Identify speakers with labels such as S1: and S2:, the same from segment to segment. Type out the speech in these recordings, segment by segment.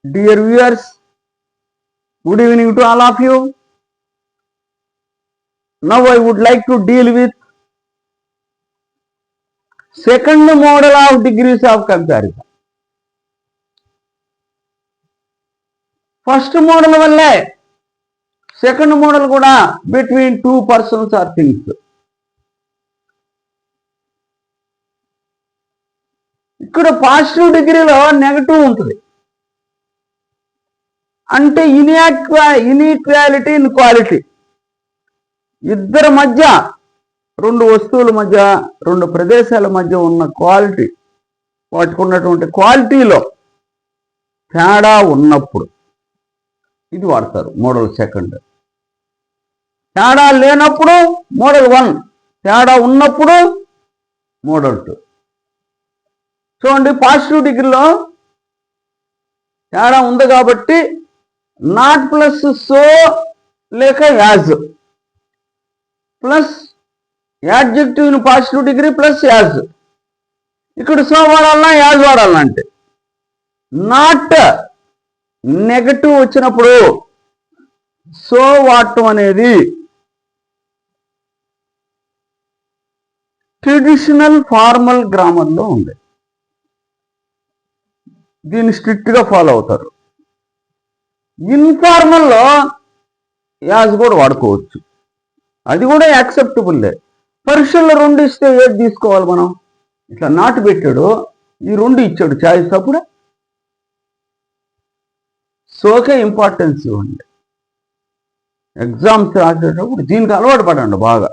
S1: Dear viewers, good evening to all of you. Now I would like to deal with second model of degrees of comparison. First model valle second model kuda between two persons or things. ఇక్కడ positive డిగ్రీలో negative ఉంటుంది. అంటే inequality in quality. ఇద్దరి మధ్య, రెండు వస్తువుల మధ్య, రెండు ప్రదేశాల మధ్య ఉన్న క్వాలిటీ, వాటికి ఉన్నటువంటి క్వాలిటీలో తేడా ఉన్నప్పుడు ఇది వాడతారు మోడల్ సెకండ్. తేడా లేనప్పుడు మోడల్ 1, తేడా ఉన్నప్పుడు మోడల్ 2. చూడండి, పాజిటివ్ డిగ్రీలో తేడా ఉంది కాబట్టి నాట్ ప్లస్ సో లేక as plus adjective in positive degree plus as. ఇక్కడ సో వాడాలన్నా యాజ్ వాడాలన్నా అంటే నాట్ నెగటివ్ వచ్చినప్పుడు సో వాడటం అనేది ట్రెడిషనల్ ఫార్మల్ గ్రామర్లో ఉంది. దీన్ని స్ట్రిక్ట్గా ఫాలో అవుతారు. ఇన్ఫార్మల్లో యాజ్ కూడా వాడుకోవచ్చు, అది కూడా యాక్సెప్టబుల్లే. పరీక్షల్లో 2 ఇస్తే ఏది తీసుకోవాలి మనం? ఇట్లా నాటు పెట్టాడు, ఈ 2 ఇచ్చాడు చాయిస్, అప్పుడు సోకే ఇంపార్టెన్స్ ఇవ్వండి. ఎగ్జామ్స్ రాసేటప్పుడు దీనికి అలవాటు పడండి బాగా.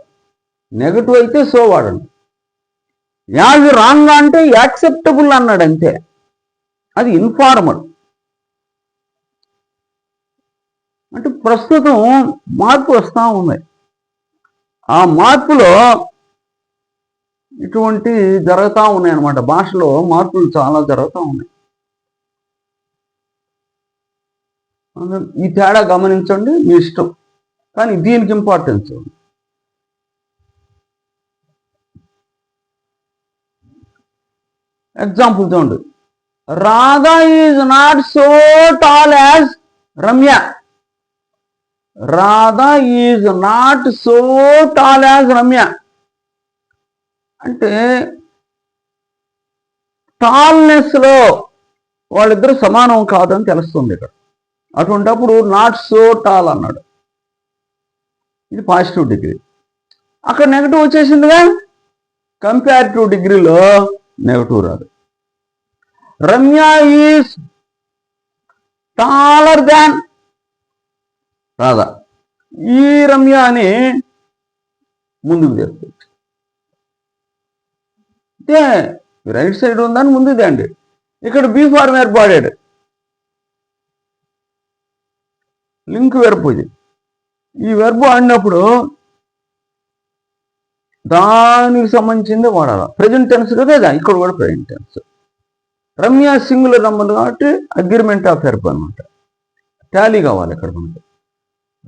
S1: నెగటివ్ అయితే సో వాడండి. యాజ్ రాంగ్ అంటే యాక్సెప్టబుల్ అన్నాడు అంతే, అది ఇన్ఫార్మల్. అంటే ప్రస్తుతం మార్పు వస్తూ ఉన్నాయి. ఆ మార్పులో ఇటువంటి జరుగుతూ ఉన్నాయి అన్నమాట. భాషలో మార్పులు చాలా జరుగుతూ ఉన్నాయి. ఈ తేడా గమనించండి, మీ ఇష్టం, కానీ దీనికి ఇంపార్టెన్స్. ఎగ్జాంపుల్ చూడండి. Radha is not so tall as Ramya. Radha is not so tall as Ramya అంటే టాల్నెస్లో వాళ్ళిద్దరూ సమానం కాదని తెలుస్తుంది ఇక్కడ. అటువంటిప్పుడు నాట్ సో టాల్ అన్నాడు. ఇది పాజిటివ్ డిగ్రీ. అక్కడ నెగటివ్ వచ్చేసిందిగా. కంపారిటివ్ డిగ్రీలో నెగటివ్ రాదు. Ramya is taller than Radha. ఈ రమ్య అని ముందుకు తెస్తుంది. అంటే రైట్ సైడ్ ఉందని ముందుదే అండి. ఇక్కడ బీ ఫార్మ్ ఏర్పడాడు, లింక్ వెర్బ్ ఇది. ఈ వెర్బ్ ఆడినప్పుడు దానికి సంబంధించింది వాడాలి. ప్రజెంట్ టెన్స్ కదా, ఇక్కడ కూడా present tense. Ramya singular number కాబట్టి అగ్రిమెంట్ ఆఫ్ వెర్బ్ అనమాట. టాలీ కావాలి ఇక్కడ మనకి.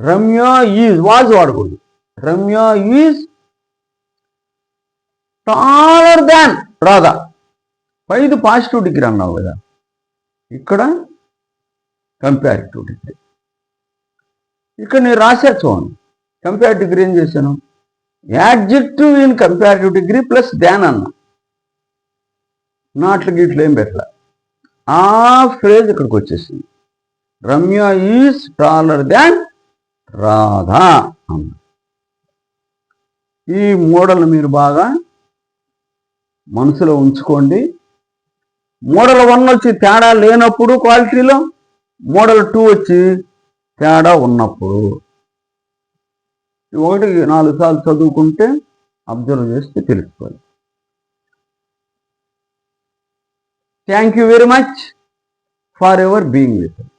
S1: రమ్య ఈజ్ వాజ్ వాడకూడదు. Ramya is taller than Radha. పైది పాజిటివ్ డిగ్రీ అన్నావు కదా, ఇక్కడ కంపారిటివ్ డిగ్రీ. ఇక్కడ నేను రాసా చూడండి. కంపారిటివ్ డిగ్రీ ఏం చేశాను? Adjective in comparative degree plus than అన్నా. నాట్లు గీట్లు ఏం పెట్టలే. ఆ ఫ్రేజ్ ఇక్కడికి వచ్చేసింది. Ramya is taller than Radha అన్న. ఈ మోడల్ మీరు బాగా మనసులో ఉంచుకోండి. మోడల్ 1 వచ్చి తేడా లేనప్పుడు క్వాలిటీలో, మోడల్ 2 వచ్చి తేడా ఉన్నప్పుడు. 1-4 సార్లు చదువుకుంటే అబ్జర్వ్ చేస్తే తెలుసుకోవాలి. Thank you very much for your being with us.